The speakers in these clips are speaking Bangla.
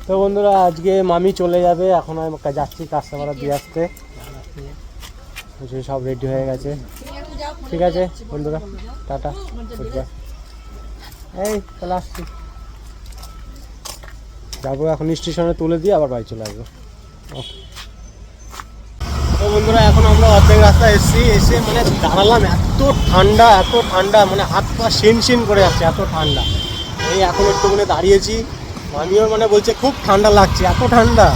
তো বন্ধুরা আজকে মামি চলে যাবে, এখন আমি যাচ্ছি কাস্টমার দিয়ে আসতে। সব রেডি হয়ে গেছে, ঠিক আছে বন্ধুরা, টাটা, এই চলে আসছি, যাবো এখন স্টেশনে তুলে দিয়ে আবার বাড়ি চলে আসবো। তো বন্ধুরা এখন আমরা অর্ধেক রাস্তা এসে মানে দাঁড়ালাম, এত ঠান্ডা মানে হাত পা শিন করে যাচ্ছে, এত ঠান্ডা। এই এখন একটুখানি দাঁড়িয়েছি, আমিও মানে বলছে খুব ঠান্ডা লাগছে, এত ঠান্ডা।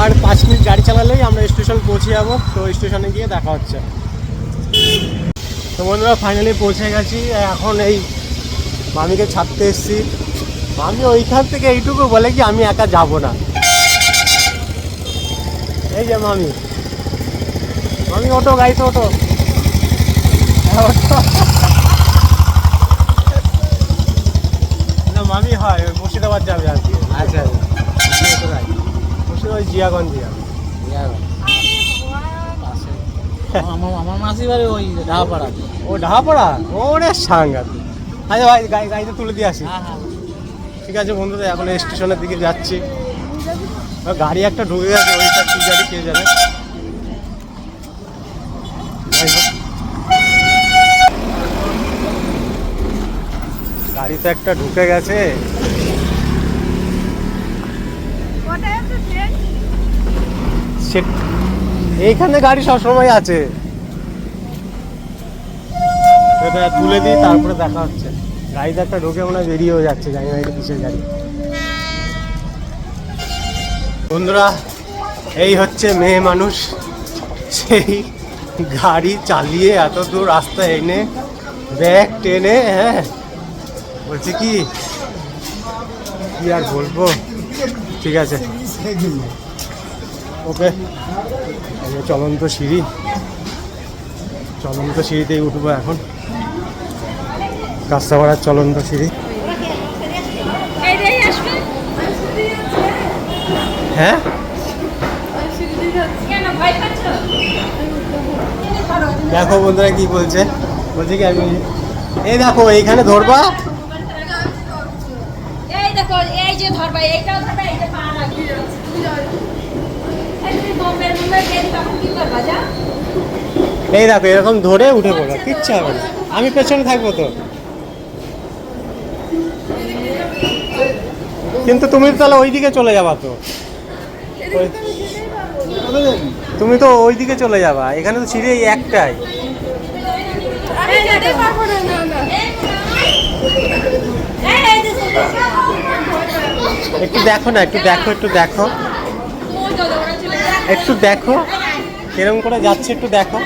আর 5 মিনিট গাড়ি চালালেই আমরা স্টেশন পৌঁছে যাবো। তো স্টেশনে গিয়ে দেখা হচ্ছে। তো বন্ধুরা ফাইনালি পৌঁছে গেছি, এখন এই মামিকে ছাড়তে এসেছি। মামি ওইখান থেকে এইটুকু বলে কি আমি একা যাব না। এই যে মামি ওটো, গাড়িতে ওটো, না মামি হয় মুর্শিদাবাদ যাবে আর কি। আচ্ছা মুর্শিদাবাদ জিয়াগঞ্জ যাবে। আমার মাসি বাড়ি ওই ঢাকাপাড়া। ও ঢাকাপাড়া, ওরে সাংঘাত। আচ্ছা ভাই গাড়িতে তুলে দিয়ে আসি। ঠিক আছে বন্ধুরা, এখন স্টেশনের দিকে যাচ্ছি। গাড়ি একটা ঢুকে গেছে, ওইটা কি গাড়ি কে যাবে। গাড়ি তো একটা ঢুকে গেছে। এইখানে গাড়ি সবসময় আছে, তুলে দিই তারপরে দেখা হচ্ছে। গাড়িতে একটা ঢুকে মনে হয় বেরিয়েও যাচ্ছে, জানি না এটা কিসের গাড়ি। বন্ধুরা এই হচ্ছে মেয়ে মানুষ, সেই গাড়ি চালিয়ে এত দূর রাস্তা এনে ব্যাগ টেনে, হ্যাঁ বলছি কি আর বলবো। ঠিক আছে ওকে, চলন্ত সিঁড়িতেই উঠবো এখন, কাস্টমারের চলন্ত সিঁড়ি। হ্যাঁ দেখো বন্ধুরা কি বলছে কি আমি এই দেখো এইখানে ধরবা, এই দেখো এই যে ধরবা, এইটাও ধরবা, এই যে পা রাখি এই দেখো এরকম ধরে উঠে পড়ো, কিচ্ছু হবে না, আমি পেছনে থাকবো তো। কিন্তু তুমি তাহলে ওইদিকে চলে যাবা তো, তুমি তো ওইদিকে চলে যাবা, এখানে তো সিঁড়ি একটাই। একটু দেখো না, একটু দেখো কিরকম করে যাচ্ছে, একটু দেখো।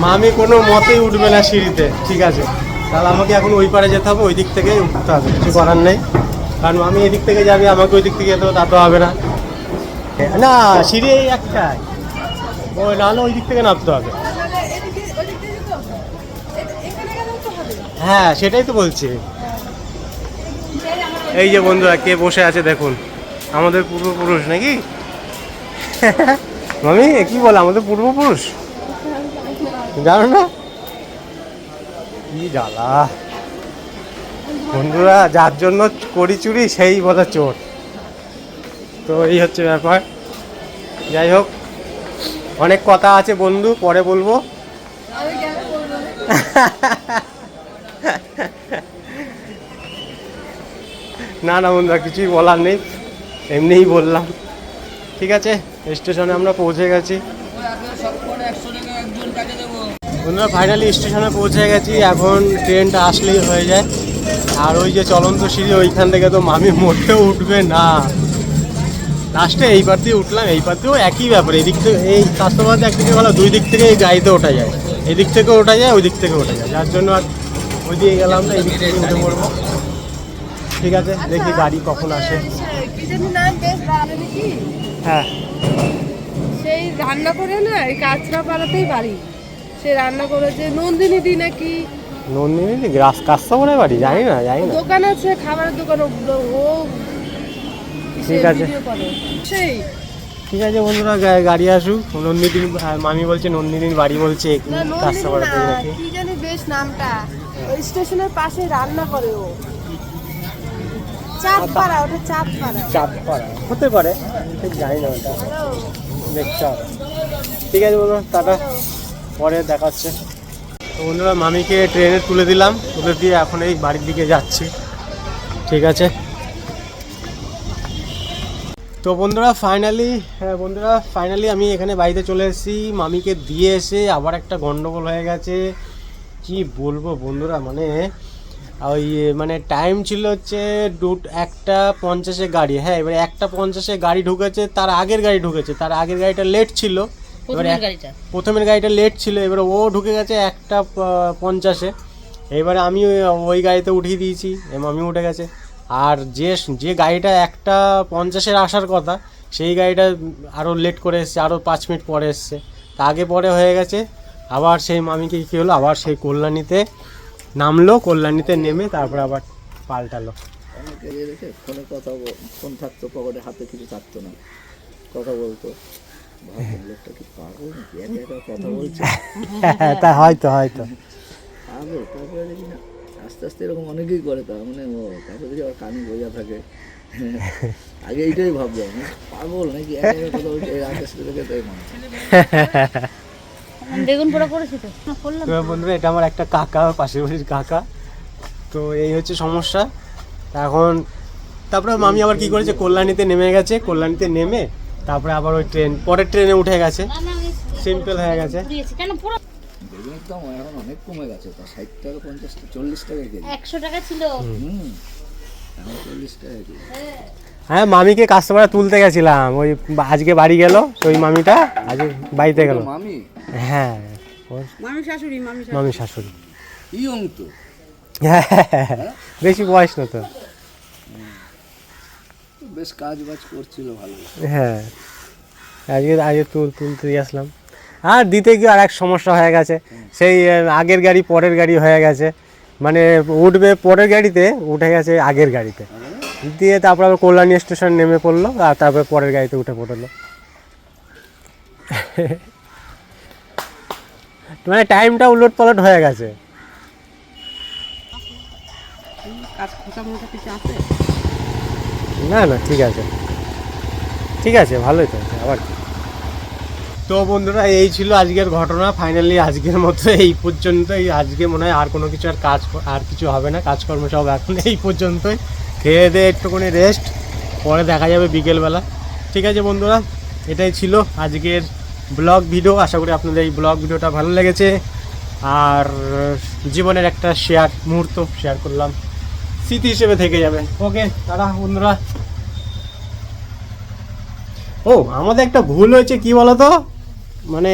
মামি কোনো মতেই উঠবে না সিঁড়িতে, ঠিক আছে তাহলে আমাকে এখন ওই পারে যেতে হবে, ওই দিক থেকে উঠতে হবে, কিছু করার নেই। কারণ মামি এদিক থেকে যাবে, আমাকে ওই দিক থেকে যেতে হবে, তা তো হবে না। না সিঁড়ি একটাই, ওই নাহলে ওই দিক থেকে নামতে হবে। হ্যাঁ সেটাই তো বলছি। এই যে বন্ধুরা কে বসে আছে দেখুন, আমাদের পূর্বপুরুষ নাকি। মামি কি বলে, আমাদের পূর্বপুরুষ জানো না, কি জ্বালা বন্ধুরা, যার জন্য করি চুরি সেই বলে চোর। তো এই হচ্ছে ব্যাপার। যাই হোক, অনেক কথা আছে বন্ধু, পরে বলবো। না বন্ধুরা কিছুই বলার নেই, এমনিই বললাম। ঠিক আছে স্টেশনে আমরা পৌঁছে গেছি বন্ধুরা, ফাইনালি স্টেশনে পৌঁছে গেছি। এখন ট্রেনটা আসলেই হয়ে যায়। আর ওই যে চলন্ত সিঁড়ি, ওইখান থেকে তো মামি মোটেও উঠবে না। লাস্টে এই পার দিয়ে উঠলাম, এই পার দিয়েও একই ব্যাপার। এদিক থেকে এই কাস্টমারতে একদিকে ভালো, দুই দিক থেকে এই গাড়িতে ওঠা যায়, এদিক থেকে ওঠা যায়, ওই দিক থেকে ওঠা যায়, যার জন্য আর ওই দিকে গেলাম না, এই দিক থেকে উঠে পড়বো। ঠিক আছে দেখি গাড়ি কখন আসে। হ্যাঁ সেই রান্না করে না, এই কাঁচরাপাড়াতেই বাড়ি। সে রান্না করেছে নন্দিনী দি নাকি, নন্দিনী কাস্টমারের বাড়ি, জানি না দোকান আছে, খাবারের দোকান। ও ঠিক আছে সেই ঠিক আছে বন্ধুরা, গাড়ি আসুক। নন্দিনীর মামি বলছে, নন্দিনীর বাড়ি বলছে কাস্টমারের নাকি। বেশ নামটা। ওই স্টেশনের পাশে রান্না করে ও। চাঁদপাড়া, ওটা চাঁদপাড়া। চাঁদপাড়া হতে পারে, ঠিক জানি না ওটা, দেখতে হবে। ঠিক আছে বন্ধুরা, টাটা, পরে দেখাচ্ছে। তো বন্ধুরা মামিকে ট্রেনে তুলে দিলাম, তুলে দিয়ে এখন এই বাড়ির দিকে যাচ্ছি। ঠিক আছে। তো বন্ধুরা ফাইনালি আমি এখানে বাড়িতে চলে এসেছি। মামিকে দিয়ে এসে আবার একটা গন্ডগোল হয়ে গেছে। কি বলবো বন্ধুরা, মানে টাইম ছিল হচ্ছে 1:50 গাড়ি। হ্যাঁ, এবার 1:50 গাড়ি ঢুকেছে, তার আগের গাড়ি ঢুকেছে, তার আগের গাড়িটা লেট ছিল। প্রথমের গাড়িটা লেট ছিল, এবার ও ঢুকে গেছে 1:50। এবারে আমি ওই গাড়িতে উঠিয়ে দিয়েছি, মামি উঠে গেছে। আর যে গাড়িটা 1:50 আসার কথা, সেই গাড়িটা আরও লেট করে এসছে, আরও 5 মিনিট পরে এসছে। তা আগে পরে হয়ে গেছে। আবার সেই মামিকে কী হলো, আবার সেই কল্যাণীতে নামলো, কল্যাণীতে নেমে তারপরে আবার পাল্টালো। অনেকে দেখে ফোনে ফোন থাকতো পকেটে, হাতে কিছু থাকতো না, কথা বলতো। লোকটা কি পাগল নাকি, একা একা কথা বলছে। তা হয়তো পাগল। তারপরে দেখি না আস্তে আস্তে এরকম অনেকেই করে, তার মানে ও তারপরে দেখি আবার কানে বোঝা থাকে। আগে এইটাই ভাবলাম, পাগল নাকি একা একা কথা বলছে, আস্তে আস্তে দেখে তাই মনে হয়। বেগুন পোড়া করেছি তো তো বন্ধুরা, এটা আমার একটা কাকা, পাশের বাড়ির কাকা। তো এই হচ্ছে সমস্যা এখন। তারপরে মামি আবার কি করেছে, কল্যাণীতে নেমে গেছে, কল্যাণীতে নেমে তারপরে আবার ওই পরের ট্রেনে উঠে গেছে। সিম্পল হয়ে গেছে। বেগুনের দাম এখন অনেক কমে গেছে, তা 60 টাকা 50 টাকা 40 টাকা কেজি। 100 টাকা ছিল। এখন 40 টাকা কেজি। হ্যাঁ, মামিকে কাস্টমার তুলতে গেছিলাম, ওই আজকে বাড়ি গেল, ওই মামিটা আজকে বাড়িতে গেল। মামি? হ্যাঁ, মামি শাশুড়ি। ইয়ং তো, বেশি বয়স না তো, বেশ কাজ বাজ করছিল ভালো। হ্যাঁ, আজকে তুলতে আসলাম। আর দিতে গিয়ে আর এক সমস্যা হয়ে গেছে, সেই আগের গাড়ি পরের গাড়ি হয়ে গেছে, মানে উঠবে পরের গাড়িতে, উঠে গেছে আগের গাড়িতে, দিয়ে তারপর আবার কল্যাণী স্টেশন নেমে পড়লো, আর তারপরে পরের গাড়িতে উঠে পড়লো। মানে টাইমটা উলট পালট হয়ে গেছে। না ঠিক আছে ভালোই তো, আবার কি। তো বন্ধুরা, এই ছিল আজকের ঘটনা। ফাইনালি আজকের মতো এই পর্যন্তই। আজকে মনে হয় আর কোনো কিছু আর কিছু হবে না, কাজকর্ম সব এখন এই পর্যন্তই। খেয়ে দিয়ে একটুখানি রেস্ট, পরে দেখা যাবে বিকেলবেলা। ঠিক আছে বন্ধুরা, এটাই ছিল আজকের ব্লগ ভিডিও। আশা করি আপনাদের এই ব্লগ ভিডিওটা ভালো লেগেছে, আর জীবনের একটা মুহূর্ত শেয়ার করলাম, স্মৃতি হিসেবে থেকে যাবে। ওকে, টাটা বন্ধুরা। ও, আমাদের একটা ভুল হয়েছে, কি বলতো, মানে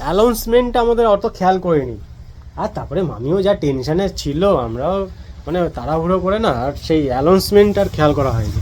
অ্যানাউন্সমেন্ট আমাদের অত খেয়াল করিনি। আর তারপরে মামিও যা টেনশনে ছিল, আমরাও মানে তাড়াহুড়ো করে না, আর সেই অ্যানাউন্সমেন্ট আর খেয়াল করা হয়নি।